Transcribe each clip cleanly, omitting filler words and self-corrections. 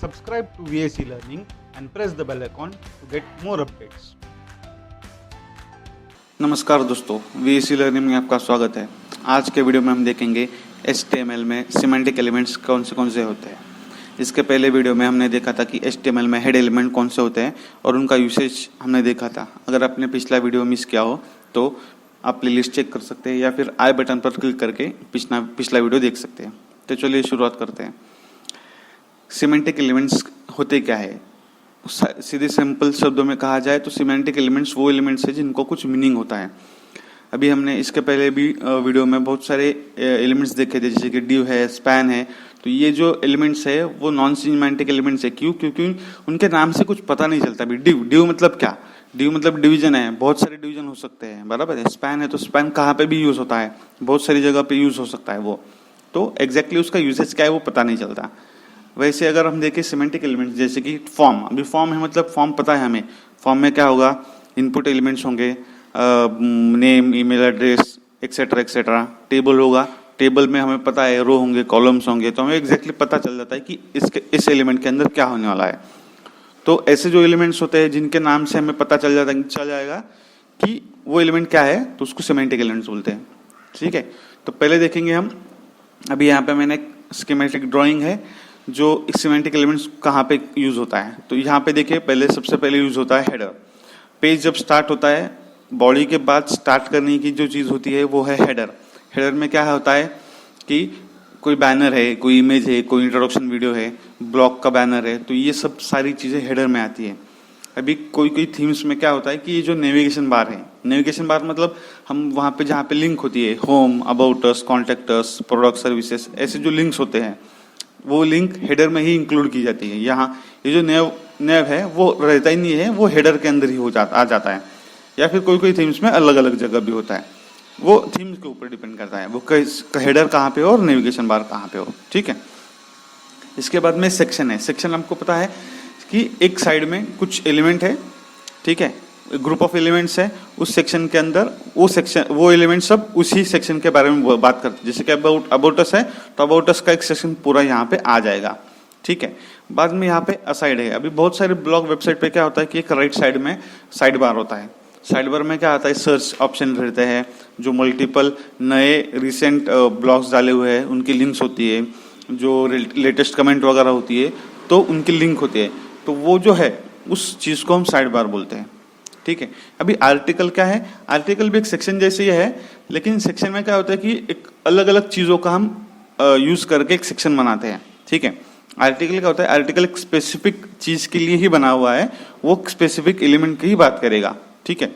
Subscribe to VAC Learning and press the bell icon to get more updates. नमस्कार दोस्तों, VAC learning में आपका स्वागत है। आज के वीडियो में हम देखेंगे HTML में सिमेंटिक एलिमेंट्स कौन से होते हैं। इसके पहले वीडियो में हमने देखा था कि HTML में हेड एलिमेंट कौन से होते हैं और उनका यूसेज हमने देखा था। अगर आपने पिछला वीडियो मिस किया हो तो आप प्लेलिस्ट चेक कर सकते हैं या फिर आई बटन पर क्लिक करके पिछला वीडियो देख सकते हैं। तो चलिए शुरुआत करते हैं। सिमेंटिक एलिमेंट्स होते क्या है? सीधे सिंपल शब्दों में कहा जाए तो सिमेंटिक एलिमेंट्स वो एलिमेंट्स है जिनको कुछ मीनिंग होता है। अभी हमने इसके पहले भी वीडियो में बहुत सारे एलिमेंट्स देखे थे, जैसे कि डिव है, स्पैन है। तो ये जो एलिमेंट्स है वो नॉन सिमेंटिक एलिमेंट्स है। क्यों? क्योंकि उनके नाम से कुछ पता नहीं चलता। अभी डिव मतलब क्या? डिव मतलब डिवीजन है, बहुत सारे डिवीजन हो सकते हैं, बराबर है। स्पैन है तो स्पैन कहाँ पे भी यूज होता है, बहुत सारी जगह पे यूज हो सकता है वो। तो एग्जैक्टली उसका यूसेज क्या है वो पता नहीं चलता। वैसे अगर हम देखें सिमेंटिक एलिमेंट्स, जैसे कि फॉर्म, अभी फॉर्म है मतलब फॉर्म पता है हमें। फॉर्म में क्या होगा? इनपुट एलिमेंट्स होंगे, name, email address, etcetera etcetera. Table होगा, टेबल में हमें पता है रो होंगे, कॉलम्स होंगे, तो हमें एग्जैक्टली पता चल जाता है कि इस एलिमेंट के अंदर क्या होने वाला है। तो ऐसे जो एलिमेंट्स होते हैं जिनके नाम से हमें पता चल जाएगा कि वो एलिमेंट क्या है, तो उसको सिमेंटिक एलिमेंट्स बोलते हैं। ठीक है, तो पहले देखेंगे हम। अभी यहाँ पे मैंने स्कीमेटिक ड्राइंग है जो सिमेंटिक एलिमेंट्स कहाँ पे यूज होता है। तो यहाँ पे देखिए, सबसे पहले यूज होता है हेडर। पेज जब स्टार्ट होता है, बॉडी के बाद स्टार्ट करने की जो चीज होती है वो है हेडर। हेडर में क्या होता है कि कोई बैनर है, कोई इमेज है, कोई इंट्रोडक्शन वीडियो है, ब्लॉग का बैनर है, तो ये सब सारी चीजें हेडर में आती है। अभी कोई थीम्स में क्या होता है कि ये जो नेविगेशन बार है, नेविगेशन बार मतलब हम वहाँ पे जहाँ पे लिंक होती है, home, about us, contact us, product services, ऐसे जो लिंक्स होते हैं वो लिंक हेडर में ही इंक्लूड की जाती है। यहाँ ये जो नेव है वो रहता ही नहीं है, वो हेडर के अंदर ही आ जाता है। या फिर कोई थीम्स में अलग अलग जगह भी होता है, वो थीम्स के ऊपर डिपेंड करता है वो हेडर कहाँ पे हो और नेविगेशन बार कहाँ पे हो। ठीक है, इसके बाद में सेक्शन है। सेक्शन हमको पता है कि एक साइड में कुछ एलिमेंट है, ठीक है, ग्रुप ऑफ एलिमेंट्स है। उस सेक्शन के अंदर वो एलिमेंट सब उसी सेक्शन के बारे में बात करते हैं। जैसे कि अबाउट अस है तो अबाउट अस का एक सेक्शन पूरा यहाँ पे आ जाएगा। ठीक है, बाद में यहाँ पे असाइड है। अभी बहुत सारे ब्लॉग वेबसाइट पे क्या होता है कि एक राइट साइड में साइड बार होता है। साइड बार में क्या आता है? सर्च ऑप्शन रहते हैं, जो मल्टीपल नए रिसेंट ब्लॉग्स डाले हुए हैं उनकी लिंक्स होती है, जो लेटेस्ट कमेंट वगैरह होती है तो उनकी लिंक होती है। तो वो जो है उस चीज को हम साइड बार बोलते हैं। ठीक है, अभी आर्टिकल क्या है? आर्टिकल भी एक सेक्शन जैसे ही है, लेकिन सेक्शन में क्या होता है कि एक अलग अलग चीजों का हम यूज करके एक सेक्शन बनाते हैं। ठीक है, आर्टिकल क्या होता है? आर्टिकल एक स्पेसिफिक चीज के लिए ही बना हुआ है, वो स्पेसिफिक एलिमेंट की ही बात करेगा। ठीक है,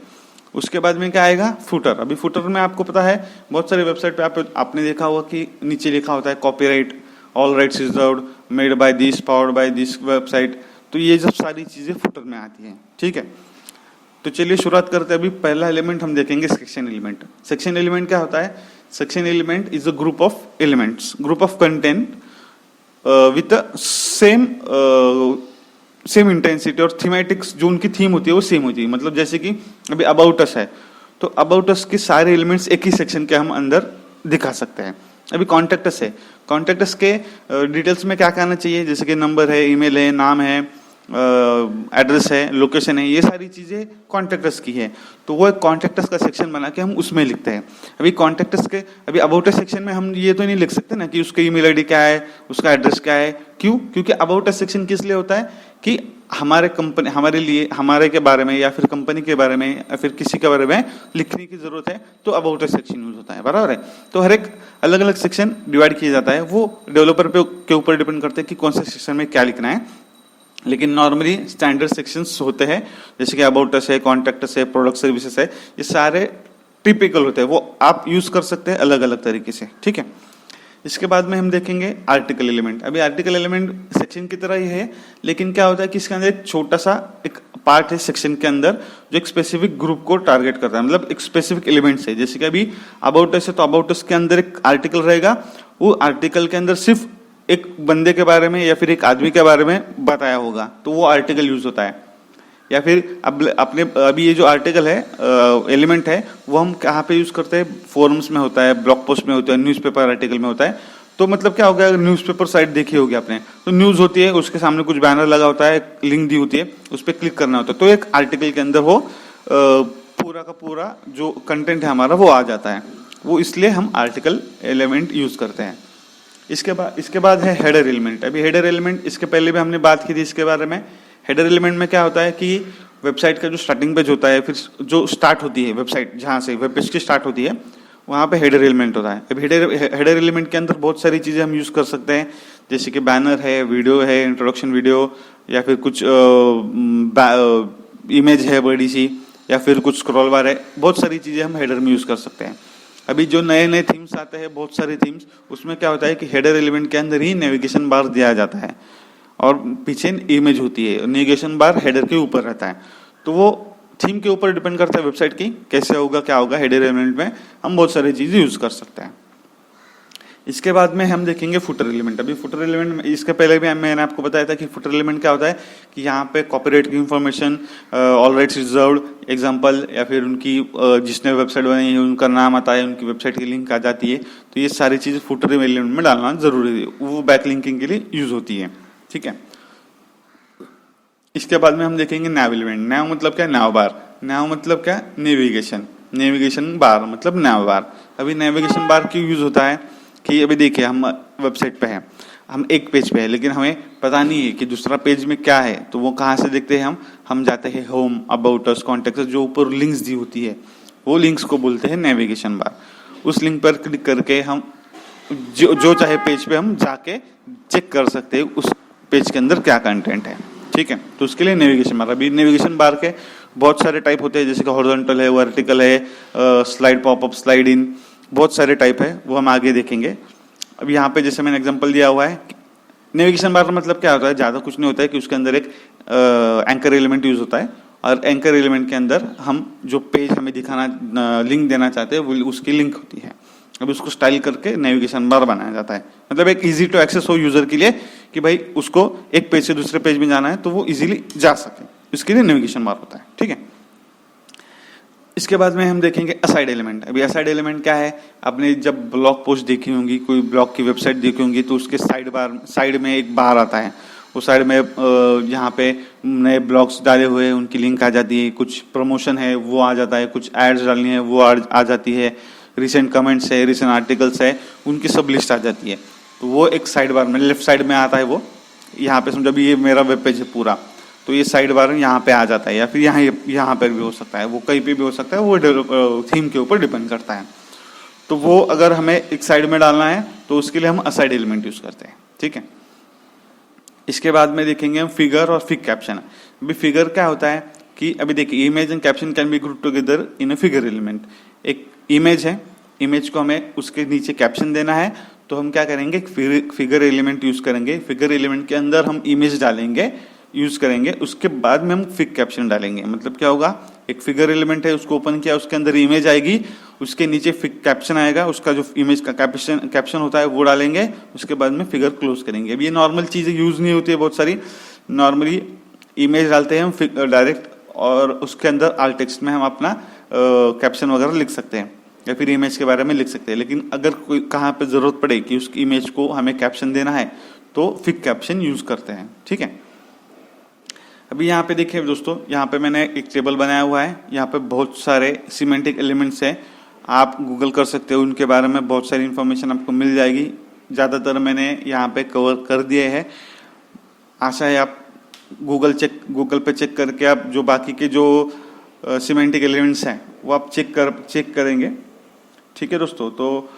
उसके बाद में क्या आएगा? फुटर। अभी फुटर में आपको पता है बहुत सारे वेबसाइट पे आपने देखा होगा कि नीचे लिखा होता है copyright, all rights reserved, made by this, powered by this website. तो ये सब सारी चीजें फुटर में आती हैं। ठीक है, तो चलिए शुरुआत करते हैं। अभी पहला एलिमेंट हम देखेंगे सेक्शन एलिमेंट। सेक्शन एलिमेंट क्या होता है? Section element is a group of elements, group of content with same intensity और थीमेटिक्स। जो उनकी थीम होती है वो सेम होती है। मतलब जैसे कि अभी अबाउट अस है तो अबाउट अस के सारे एलिमेंट्स एक ही सेक्शन के हम अंदर दिखा सकते हैं। अभी कॉन्टेक्ट अस है, कॉन्टेक्ट अस के डिटेल्स में क्या कहना चाहिए? जैसे कि नंबर है, ईमेल है, नाम है, एड्रेस है, लोकेशन है, ये सारी चीजें कॉन्टेक्ट अस की है। तो वो एक कॉन्टेक्ट अस का सेक्शन बना के हम उसमें लिखते हैं। अभी कॉन्टेक्ट अस के अबाउट अस सेक्शन में हम ये तो नहीं लिख सकते ना कि उसका ईमेल आईडी क्या है, उसका एड्रेस क्या है। क्यों? क्योंकि अबाउट अस सेक्शन किस लिए होता है कि हमारे लिए, हमारे के बारे में या फिर कंपनी के बारे में या फिर किसी के बारे में लिखने की जरूरत है, तो अबाउट अस सेक्शन यूज होता है, बराबर है। तो हर एक अलग अलग सेक्शन डिवाइड किया जाता है, वो डेवलपर के ऊपर डिपेंड करते हैं कि कौन से सेक्शन में क्या लिखना है। लेकिन नॉर्मली स्टैंडर्ड सेक्शंस होते हैं, जैसे कि अबाउट अस है, कॉन्टैक्ट अस है, प्रोडक्ट सर्विसेज है, ये सारे टिपिकल होते हैं, वो आप यूज कर सकते हैं अलग अलग तरीके से। ठीक है, इसके बाद में हम देखेंगे आर्टिकल एलिमेंट। अभी आर्टिकल एलिमेंट सेक्शन की तरह ही है, लेकिन क्या होता है कि इसके अंदर एक छोटा सा एक पार्ट है सेक्शन के अंदर जो एक स्पेसिफिक ग्रुप को टारगेट करता है, मतलब एक स्पेसिफिक एलिमेंट्स है। जैसे कि अभी अबाउट अस है तो अबाउट अस के अंदर एक आर्टिकल रहेगा, वो आर्टिकल के अंदर सिर्फ एक बंदे के बारे में या फिर एक आदमी के बारे में बताया होगा, तो वो आर्टिकल यूज होता है। या फिर अभी ये जो आर्टिकल है, एलिमेंट है, वो हम कहाँ पे यूज करते हैं? फोरम्स में होता है, ब्लॉग पोस्ट में होता है, न्यूज़पेपर आर्टिकल में होता है। तो मतलब क्या हो गया, न्यूज़पेपर साइट देखी होगी आपने, तो न्यूज़ होती है, उसके सामने कुछ बैनर लगा होता है, लिंक दी होती है, उस पर क्लिक करना होता है, तो एक आर्टिकल के अंदर वो पूरा का पूरा जो कंटेंट है हमारा वो आ जाता है, वो इसलिए हम आर्टिकल एलिमेंट यूज करते हैं। इसके बाद है हेडर एलिमेंट। अभी हेडर एलिमेंट इसके पहले भी हमने बात की थी इसके बारे में। हेडर एलिमेंट में क्या होता है कि वेबसाइट का जो स्टार्टिंग पेज होता है, फिर जो स्टार्ट होती है वेबसाइट, जहाँ से वेब पेज की स्टार्ट होती है, वहाँ पे हेडर एलिमेंट होता है। अब हेडर एलिमेंट के अंदर बहुत सारी चीज़ें हम यूज़ कर सकते हैं, जैसे कि बैनर है, वीडियो है, इंट्रोडक्शन वीडियो, या फिर कुछ इमेज है बड़ी सी, या फिर कुछ स्क्रॉल बार है, बहुत सारी चीज़ें हम हेडर में यूज़ कर सकते हैं। अभी जो नए नए थीम्स आते हैं, बहुत सारे थीम्स, उसमें क्या होता है कि हेडर एलिमेंट के अंदर ही नेविगेशन बार दिया जाता है और पीछे इमेज होती है, नेविगेशन बार हेडर के ऊपर रहता है। तो वो थीम के ऊपर डिपेंड करता है वेबसाइट की कैसे होगा, क्या होगा। हेडर एलिमेंट में हम बहुत सारी चीज़ें यूज़ कर सकते हैं। इसके बाद में हम देखेंगे फुटर एलिमेंट। अभी फुटर एलिमेंट में, इसके पहले भी मैंने आपको बताया था कि फुटर एलिमेंट क्या होता है कि यहाँ पे कॉपीराइट की information, all rights reserved example, या फिर उनकी जिसने वेबसाइट बनाई है उनका नाम आता है, उनकी वेबसाइट की लिंक आ जाती है। तो ये सारी चीज़ें फुटर एलिमेंट में डालना जरूरी है, वो बैक लिंकिंग के लिए यूज होती है। ठीक है। इसके बाद में हम देखेंगे नैव एलिमेंट। नैव मतलब क्या? नैव बार। नैव मतलब क्या? नेविगेशन। नेविगेशन बार मतलब नैव बार। अभी नेविगेशन बार क्यों यूज होता है कि अभी देखिए हम वेबसाइट पे हैं, हम एक पेज पे है, लेकिन हमें पता नहीं है कि दूसरा पेज में क्या है, तो वो कहाँ से देखते हैं हम जाते हैं home, about us, contact us, जो ऊपर लिंक्स दी होती है, वो लिंक्स को बोलते हैं नेविगेशन बार। उस लिंक पर क्लिक करके हम जो चाहे पेज पे हम जाके चेक कर सकते हैं उस पेज के अंदर क्या कंटेंट है। ठीक है, तो उसके लिए नेविगेशन बार। अभी नेविगेशन बार के बहुत सारे टाइप होते हैं, जैसे कि हॉरिजॉन्टल है, वर्टिकल है, स्लाइड पॉपअप, स्लाइड इन, बहुत सारे टाइप है, वो हम आगे देखेंगे। अब यहाँ पे जैसे मैंने एग्जांपल दिया हुआ है, नेविगेशन बार का मतलब क्या होता है, ज़्यादा कुछ नहीं होता है कि उसके अंदर एक एंकर एलिमेंट यूज होता है, और एंकर एलिमेंट के अंदर हम जो पेज हमें दिखाना, लिंक देना चाहते हैं, वो उसकी लिंक होती है। अब उसको स्टाइल करके नेविगेशन बार बनाया जाता है, मतलब एक इजी टू एक्सेस हो यूजर के लिए कि भाई उसको एक पेज से दूसरे पेज में जाना है तो वो इजीली जा सके, इसके लिए नेविगेशन बार होता है। ठीक है। इसके बाद में हम देखेंगे असाइड एलिमेंट। अभी असाइड एलिमेंट क्या है, आपने जब ब्लॉग पोस्ट देखी होंगी, कोई ब्लॉग की वेबसाइट देखी होंगी, तो उसके साइड में एक बार आता है, उस साइड में यहाँ पे नए ब्लॉग्स डाले हुए हैं उनकी लिंक आ जाती है, कुछ प्रमोशन है वो आ जाता है, कुछ एड्स डालनी है वो आ जाती है, रिसेंट कमेंट्स है, रिसेंट आर्टिकल्स है, उनकी सब लिस्ट आ जाती है। तो वो एक साइड बार में लेफ्ट साइड में आता है, वो यहाँ पे समझो अभी ये मेरा वेब पेज है पूरा, तो ये साइड बार यहाँ पे आ जाता है, या फिर यहाँ पर भी हो सकता है, वो कहीं पे भी हो सकता है, वो थीम के ऊपर डिपेंड करता है। तो वो अगर हमें एक साइड में डालना है तो उसके लिए हम असाइड एलिमेंट यूज करते हैं। ठीक है। इसके बाद में देखेंगे हम फिगर और फिग कैप्शन। अभी फिगर क्या होता है कि अभी देखिए, image and caption can be group together in a figure element. एक इमेज है, इमेज को हमें उसके नीचे कैप्शन देना है, तो हम क्या करेंगे, फिगर एलिमेंट यूज करेंगे। फिगर एलिमेंट के अंदर हम इमेज डालेंगे, यूज करेंगे, उसके बाद में हम फिग कैप्शन डालेंगे। मतलब क्या होगा, एक फिगर एलिमेंट है, उसको ओपन किया, उसके अंदर इमेज आएगी, उसके नीचे फिग कैप्शन आएगा, उसका जो इमेज का कैप्शन होता है वो डालेंगे, उसके बाद में फिगर क्लोज करेंगे। अब ये नॉर्मल चीजें यूज नहीं होती है बहुत सारी, नॉर्मली इमेज डालते हैं हम डायरेक्ट, और उसके अंदर आल टेक्स्ट में हम अपना कैप्शन वगैरह लिख सकते हैं, या फिर इमेज के बारे में लिख सकते हैं। लेकिन अगर कोई कहाँ पे जरूरत पड़े कि उसकी इमेज को हमें कैप्शन देना है, तो फिग कैप्शन यूज करते हैं। ठीक है। अभी यहाँ पे देखिए दोस्तों, यहाँ पे मैंने एक टेबल बनाया हुआ है, यहाँ पे बहुत सारे सिमेंटिक एलिमेंट्स हैं, आप गूगल कर सकते हो, उनके बारे में बहुत सारी इन्फॉर्मेशन आपको मिल जाएगी। ज़्यादातर मैंने यहाँ पे कवर कर दिए हैं, आशा है आप गूगल पे चेक करके आप जो बाकी के जो सिमेंटिक एलिमेंट्स हैं वो आप चेक करेंगे। ठीक है दोस्तों, तो